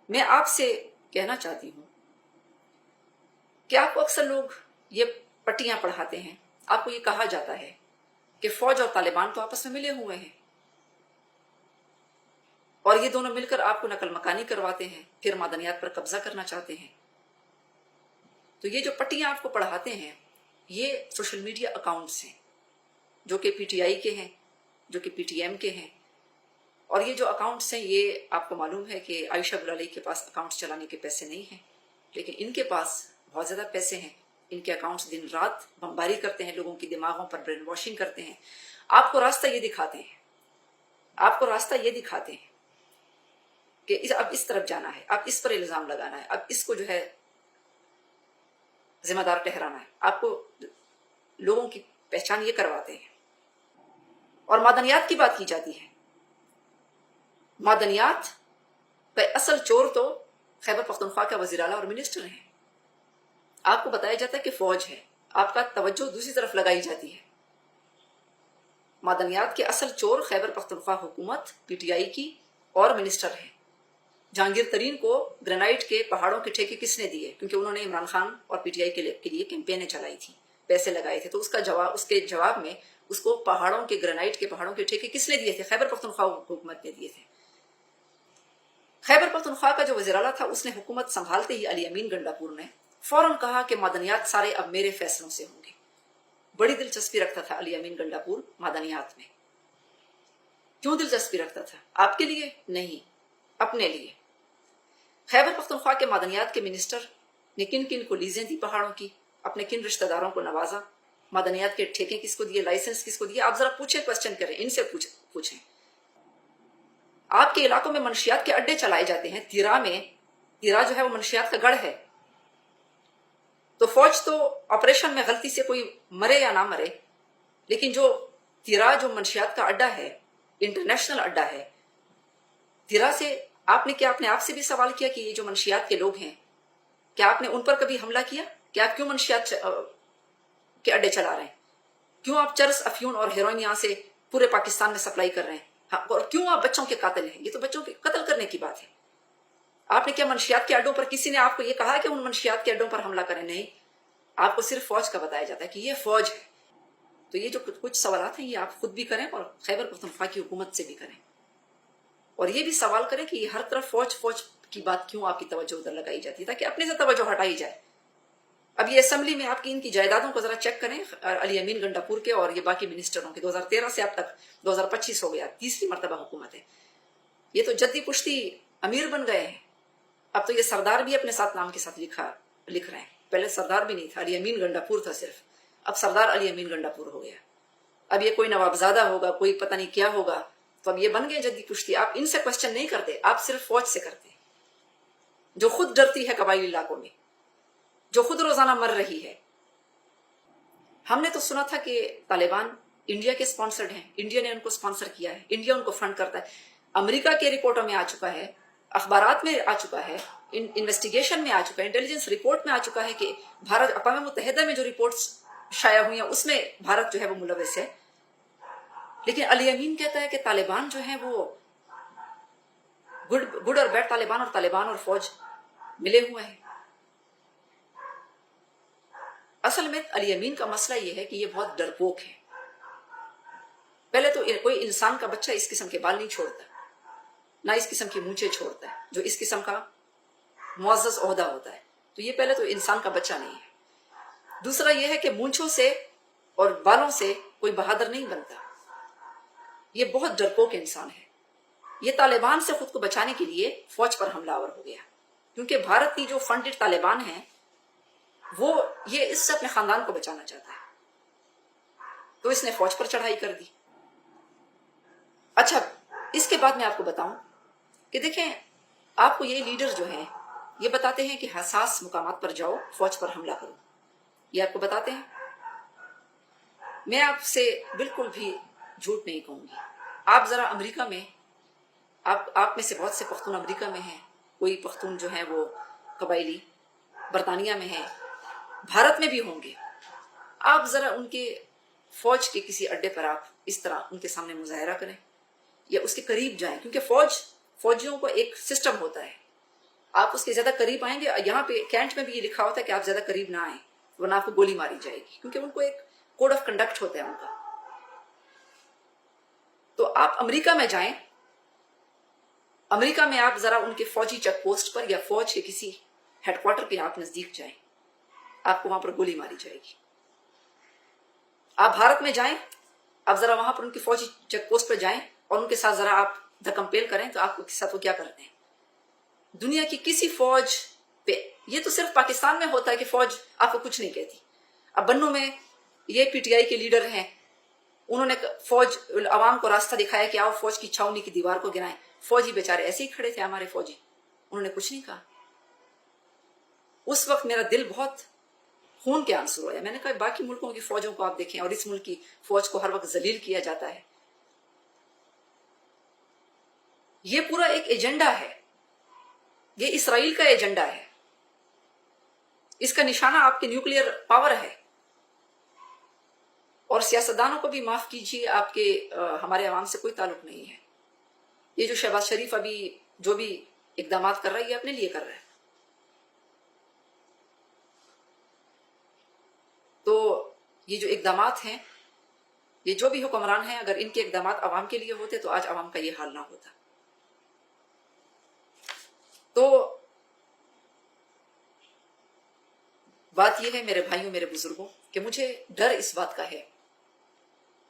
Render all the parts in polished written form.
میں آپ سے کہنا چاہتی ہوں کہ آپ کو اکثر لوگ یہ پٹیاں پڑھاتے ہیں، آپ کو یہ کہا جاتا ہے کہ فوج اور طالبان تو آپس میں ملے ہوئے ہیں اور یہ دونوں مل کر آپ کو نقل مکانی کرواتے ہیں، پھر معدنیات پر قبضہ کرنا چاہتے ہیں۔ تو یہ جو پٹیاں آپ کو پڑھاتے ہیں یہ سوشل میڈیا اکاؤنٹس ہیں جو کہ پی ٹی آئی کے ہیں، جو کہ پی ٹی ایم کے ہیں، اور یہ جو اکاؤنٹس ہیں یہ آپ کو معلوم ہے کہ عائشہ بلالی کے پاس اکاؤنٹس چلانے کے پیسے نہیں ہیں، لیکن ان کے پاس بہت زیادہ پیسے ہیں۔ ان کے اکاؤنٹس دن رات بمباری کرتے ہیں، لوگوں کی دماغوں پر برین واشنگ کرتے ہیں، آپ کو راستہ یہ دکھاتے ہیں، آپ کو راستہ یہ دکھاتے ہیں کہ اب اس طرف جانا ہے، اب اس پر الزام لگانا ہے، اب اس کو جو ہے ذمہ دار ٹھہرانا ہے، آپ کو لوگوں کی پہچان یہ کرواتے ہیں۔ اور معدنیات کی بات کی جاتی ہے، معدنیات کا اصل چور تو خیبر پختونخوا کا وزیر اعلیٰ اور منسٹر ہیں۔ آپ کو بتایا جاتا ہے کہ فوج ہے، آپ کا توجہ دوسری طرف لگائی جاتی ہے۔ معدنیات کے اصل چور خیبر پختونخوا حکومت، پی ٹی آئی کی اور منسٹر ہیں۔ جہانگیر ترین کو گرینائٹ کے پہاڑوں کے ٹھیکے کس نے دیے؟ کیونکہ انہوں نے عمران خان اور پی ٹی آئی کے لیے کیمپینیں چلائی تھی، پیسے لگائے تھے، تو اس کے جواب میں اس کو پہاڑوں کے گرینائٹ کے پہاڑوں کے ٹھیکے کس نے دیے تھے؟ خیبر پختونخوا حکومت نے دیے تھے۔ خیبر پختونخوا کا جو وزیر اعلیٰ تھا اس نے حکومت سنبھالتے ہی علی امین گنڈاپور نے فوراً کہا کہ معدنیات سارے اب میرے فیصلوں سے ہوں گے۔ بڑی دلچسپی رکھتا تھا علی امین گنڈاپور معدنیات میں۔ کیوں دلچسپی رکھتا تھا؟ آپ کے لیے نہیں، اپنے لیے۔ خیبر پختونخوا کے معدنیات کے منسٹر نے کن کن کو لیزیں دی پہاڑوں کی، اپنے کن رشتہ داروں کو نوازا، معدنیات کے ٹھیکے کس کو دیے، لائسنس کس کو دیے؟ آپ ذرا پوچھیں، کوشچن کریں، ان سے پوچھیں۔ آپ کے علاقوں میں منشیات کے اڈے چلائے جاتے ہیں، تیرا جو ہے وہ منشیات کا گڑھ ہے، تو فوج تو آپریشن میں غلطی سے کوئی مرے یا نہ مرے، لیکن جو تیرا جو منشیات کا اڈا ہے، انٹرنیشنل اڈا ہے، تیرا سے آپ نے کیا اپنے آپ سے بھی سوال کیا کہ یہ جو منشیات کے لوگ ہیں کیا آپ نے ان پر کبھی حملہ کیا؟ کہ آپ کیوں منشیات کے اڈے چلا رہے ہیں؟ کیوں آپ چرس، افیون اور ہیروئن یہاں سے پورے پاکستان میں سپلائی کر رہے ہیں؟ اور کیوں آپ بچوں کے قاتل ہیں؟ یہ تو بچوں کے قتل کرنے کی بات ہے۔ آپ نے کیا منشیات کے اڈوں پر، کسی نے آپ کو یہ کہا کہ ان منشیات کے اڈوں پر حملہ کریں؟ نہیں، آپ کو صرف فوج کا بتایا جاتا ہے کہ یہ فوج ہے۔ تو یہ جو کچھ سوالات ہیں یہ آپ خود بھی کریں اور خیبر پختونخوا کی حکومت سے بھی کریں، اور یہ بھی سوال کریں کہ یہ ہر طرف فوج کی بات کیوں آپ کی توجہ ادھر لگائی جاتی ہے، تاکہ اپنے سے توجہ ہٹائی جائے۔ اب یہ اسمبلی میں آپ کی ان کی جائیدادوں کو ذرا چیک کریں، علی امین گنڈاپور کے اور یہ باقی منسٹروں کے، 2013 سے اب تک 2025 ہو گیا، تیسری مرتبہ حکومت ہے۔ یہ تو جدی پشتی امیر بن گئے ہیں، اب تو یہ سردار بھی اپنے ساتھ نام کے ساتھ لکھ رہے ہیں۔ پہلے سردار بھی نہیں تھا، علی امین گنڈاپور تھا صرف، اب سردار علی امین گنڈاپور ہو گیا۔ اب یہ کوئی نوابزادہ ہوگا، کوئی پتہ نہیں کیا ہوگا، تو اب یہ بن گئے جدی پشتی۔ آپ ان سے کوشچن نہیں کرتے، آپ صرف فوج سے کرتے، جو خود ڈرتی ہے قبائلی علاقوں میں، جو خود روزانہ مر رہی ہے۔ ہم نے تو سنا تھا کہ طالبان انڈیا کے سپانسرڈ ہیں، انڈیا نے ان کو سپانسر کیا ہے، انڈیا ان کو فنڈ کرتا ہے۔ امریکہ کے رپورٹوں میں آ چکا ہے، اخبارات میں آ چکا ہے، انویسٹیگیشن میں آ چکا ہے، انٹیلیجنس رپورٹ میں آ چکا ہے کہ بھارت، اقوام متحدہ میں جو رپورٹس شائع ہوئی ہیں اس میں بھارت جو ہے وہ ملوث ہے۔ لیکن علی امین کہتا ہے کہ طالبان جو ہیں وہ گڈ اور بیڈ، طالبان اور فوج ملے ہوئے ہیں۔ اصل میں علی امین کا مسئلہ یہ ہے کہ یہ بہت ڈرپوک ہے۔ پہلے تو کوئی انسان کا بچہ اس قسم کے بال نہیں چھوڑتا، نہ اس قسم کی مونچھیں چھوڑتا ہے جو اس قسم کا معزز عہدہ ہوتا ہے، تو یہ پہلے تو انسان کا بچہ نہیں ہے۔ دوسرا یہ ہے کہ مونچھوں سے اور بالوں سے کوئی بہادر نہیں بنتا، یہ بہت ڈرپوک انسان ہے۔ یہ طالبان سے خود کو بچانے کے لیے فوج پر حملہ آور ہو گیا، کیونکہ بھارت کی جو فنڈڈ طالبان ہیں وہ یہ اس سے اپنے خاندان کو بچانا چاہتا ہے، تو اس نے فوج پر چڑھائی کر دی۔ اچھا، اس کے بعد میں آپ کو بتاؤں کہ دیکھیں، آپ کو یہ لیڈر جو ہیں یہ بتاتے ہیں کہ حساس مقامات پر جاؤ، فوج پر حملہ کرو، یہ آپ کو بتاتے ہیں۔ میں آپ سے بالکل بھی جھوٹ نہیں کہوں گی۔ آپ ذرا امریکہ میں، آپ میں سے بہت سے پختون امریکہ میں ہیں، کوئی پختون جو ہیں وہ قبائلی برطانیہ میں ہیں، بھارت میں بھی ہوں گے۔ آپ ذرا ان کے فوج کے کسی اڈے پر آپ اس طرح ان کے سامنے مظاہرہ کریں یا اس کے قریب جائیں، کیونکہ فوجیوں کو ایک سسٹم ہوتا ہے، آپ اس کے زیادہ قریب آئیں گے. یہاں پہ کینٹ میں بھی یہ لکھا ہوتا ہے کہ آپ زیادہ قریب نہ آئیں ورنہ آپ کو گولی ماری جائے گی، کیونکہ ان کو ایک کوڈ آف کنڈکٹ ہوتا ہے ان کا. تو آپ امریکہ میں جائیں، امریکہ میں آپ ذرا ان کے فوجی چیک پوسٹ پر یا فوج کے کسی ہیڈ کوارٹر پہ آپ نزدیک جائیں، آپ کو وہاں پر گولی ماری جائے گی. آپ بھارت میں جائیں، آپ ذرا وہاں پر ان کی فوجی چیک پوسٹ پہ جائیں اور ان کے ساتھ ذرا آپ کمپیئر کریں تو آپ کے ساتھ وہ کیا کرتے ہیں. دنیا کی کسی فوج پہ، یہ تو صرف پاکستان میں ہوتا ہے کہ فوج آپ کو کچھ نہیں کہتی. اب بنوں میں یہ پی ٹی آئی کے لیڈر ہیں، انہوں نے فوج عوام کو راستہ دکھایا کہ آؤ فوج کی چھاونی کی دیوار کو گرائیں. فوجی بیچارے ایسے ہی کھڑے تھے ہمارے فوجی، انہوں نے کچھ نہیں کہا. اس وقت میرا دل بہت خون کے آنسو ہوئے. میں نے کہا باقی ملکوں کی فوجوں کو آپ دیکھیں اور اس ملک کی فوج کو ہر وقت ذلیل کیا جاتا ہے. یہ پورا ایک ایجنڈا ہے، یہ اسرائیل کا ایجنڈا ہے. اس کا نشانہ آپ کے نیوکلیئر پاور ہے. اور سیاستدانوں کو بھی معاف کیجیے، آپ کے ہمارے عوام سے کوئی تعلق نہیں ہے. یہ جو شہباز شریف ابھی جو بھی اقدامات کر رہا ہے یہ اپنے لیے کر رہا ہے. تو یہ جو اقدامات ہیں، یہ جو بھی حکمران ہیں، اگر ان کے اقدامات عوام کے لیے ہوتے تو آج عوام کا یہ حال نہ ہوتا. تو بات یہ ہے میرے بھائیوں، میرے بزرگوں، کہ مجھے ڈر اس بات کا ہے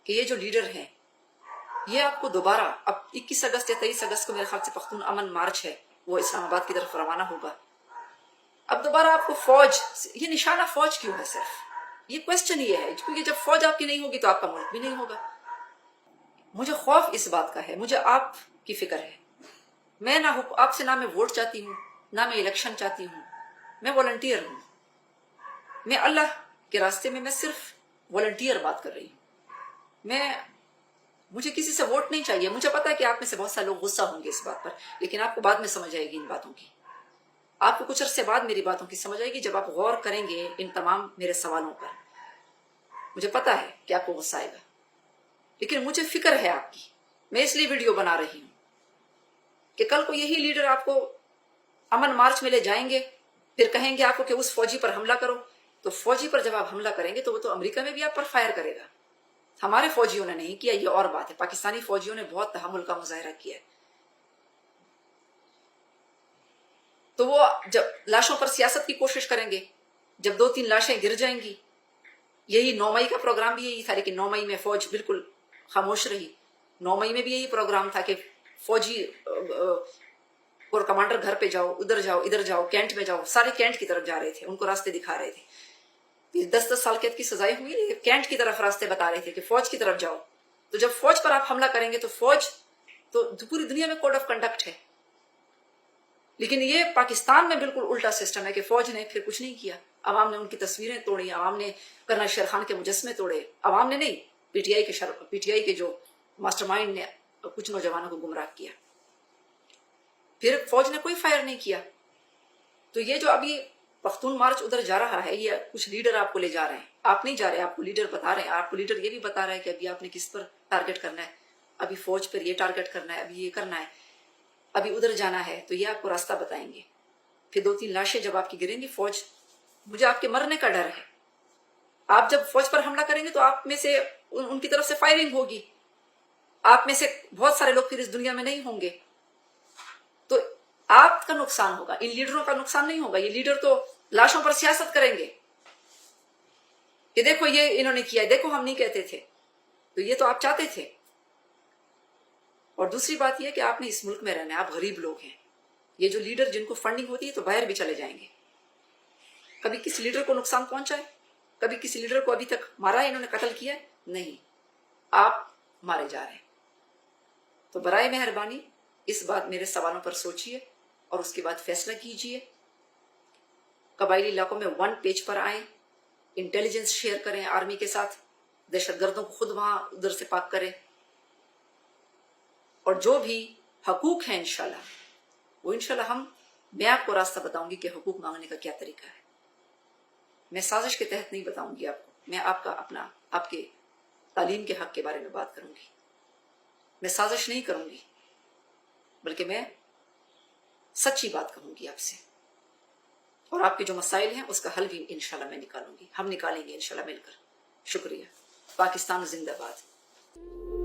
کہ یہ جو لیڈر ہیں یہ آپ کو دوبارہ، اب 21 اگست یا 23 اگست کو میرے خیال سے پختون امن مارچ ہے، وہ اسلام آباد کی طرف روانہ ہوگا. اب دوبارہ آپ کو فوج، یہ نشانہ فوج کیوں ہے؟ صرف یہ کوشچن یہ ہے کیونکہ جب فوج آپ کی نہیں ہوگی تو آپ کا ملک بھی نہیں ہوگا. مجھے خوف اس بات کا ہے، مجھے آپ کی فکر ہے. میں نہ آپ سے نہ میں ووٹ چاہتی ہوں، نہ میں الیکشن چاہتی ہوں. میں والنٹیئر ہوں. میں اللہ کے راستے میں صرف والنٹیئر بات کر رہی ہوں. مجھے کسی سے ووٹ نہیں چاہیے. مجھے پتا ہے کہ آپ میں سے بہت سارے لوگ غصہ ہوں گے اس بات پر، لیکن آپ کو بعد میں سمجھ آئے گی ان باتوں کی. آپ کو کچھ عرصے بعد میری باتوں کی سمجھ آئے گی جب آپ غور کریں گے ان تمام میرے سوالوں پر. مجھے پتا ہے کہ آپ کو غصہ آئے گا، لیکن مجھے فکر ہے آپ کی. میں اس لیے ویڈیو بنا رہی ہوں کہ کل کو یہی لیڈر آپ کو امن مارچ میں لے جائیں گے، پھر کہیں گے آپ کو کہ اس فوجی پر حملہ کرو. تو فوجی پر جب آپ حملہ کریں گے تو وہ تو امریکہ میں بھی آپ پر فائر کرے گا. ہمارے فوجیوں نے نہیں کیا، یہ اور بات ہے. پاکستانی فوجیوں نے بہت تحمل کا مظاہرہ کیا. تو وہ جب لاشوں پر سیاست کی کوشش کریں گے، جب 2-3 لاشیں گر جائیں گی. یہی 9 مئی کا پروگرام بھی یہی تھا، لیکن 9 مئی میں فوج بالکل خاموش رہی. 9 مئی میں بھی یہی پروگرام تھا کہ فوجی اور کمانڈر گھر پہ جاؤ، ادھر جاؤ، ادھر جاؤ، کینٹ میں جاؤ. سارے کینٹ کی طرف جا رہے تھے، ان کو راستے دکھا رہے تھے. 10 سال قید کی سزائیں ہوئی، کینٹ کی طرف راستے بتا رہے تھے کہ فوج کی طرف جاؤ. تو جب فوج پر آپ حملہ کریں گے تو فوج تو پوری دنیا میں کوڈ آف کنڈکٹ ہے، لیکن یہ پاکستان میں بالکل الٹا سسٹم ہے کہ فوج نے پھر کچھ نہیں کیا. عوام نے ان کی تصویریں توڑی، عوام نے کرنل شیر خان کے مجسمے توڑے. عوام نے نہیں، پی ٹی آئی کے جو ماسٹر مائنڈ نے کچھ نوجوانوں کو گمراہ کیا. پھر فوج نے کوئی فائر نہیں کیا. تو یہ جو ابھی پختون مارچ ادھر جا رہا ہے، یہ کچھ لیڈر آپ کو لے جا رہے ہیں. آپ نہیں جا رہے، آپ کو لیڈر بتا رہے ہیں. آپ کو لیڈر یہ بھی بتا رہا ہے کہ ابھی آپ نے کس پر ٹارگٹ کرنا ہے، ابھی فوج پر یہ ٹارگٹ کرنا ہے، ابھی یہ کرنا ہے، ابھی ادھر جانا ہے. تو یہ آپ کو راستہ بتائیں گے. پھر 2-3 لاشیں جب آپ کی گریں گی فوج، مجھے آپ کے مرنے کا ڈر ہے. آپ جب فوج پر حملہ کریں گے تو آپ میں سے ان کی طرف سے فائرنگ ہوگی. آپ میں سے بہت سارے لوگ پھر اس دنیا میں نہیں ہوں گے. تو آپ کا نقصان ہوگا، ان لیڈروں کا نقصان نہیں ہوگا. یہ لیڈر تو لاشوں پر سیاست کریں گے کہ دیکھو یہ انہوں نے کیا، دیکھو ہم نہیں کہتے تھے. تو یہ تو آپ چاہتے تھے. اور دوسری بات یہ کہ آپ نے اس ملک میں رہنا ہے، آپ غریب لوگ ہیں. یہ جو لیڈر جن کو فنڈنگ ہوتی ہے تو باہر بھی چلے جائیں گے. کبھی کسی لیڈر کو نقصان پہنچا ہے؟ کبھی کسی لیڈر کو ابھی تک مارا ہے، انہوں نے قتل کیا ہے؟ نہیں. آپ مارے جا رہے ہیں. تو برائے مہربانی اس بات میرے سوالوں پر سوچئے اور اس کے بعد فیصلہ کیجئے. قبائلی علاقوں میں 1 پیج پر آئیں، انٹیلیجنس شیئر کریں آرمی کے ساتھ، دہشت گردوں کو خود وہاں ادھر سے پاک کریں. اور جو بھی حقوق ہیں انشاءاللہ وہ انشاءاللہ میں آپ کو راستہ بتاؤں گی کہ حقوق مانگنے کا کیا طریقہ ہے. میں سازش کے تحت نہیں بتاؤں گی آپ کو. میں آپ کے تعلیم کے حق کے بارے میں بات کروں گی. میں سازش نہیں کروں گی، بلکہ میں سچی بات کہوں گی آپ سے، اور آپ کے جو مسائل ہیں اس کا حل بھی انشاءاللہ میں نکالوں گی، ہم نکالیں گے انشاءاللہ مل کر۔ شکریہ۔ پاکستان زندہ باد۔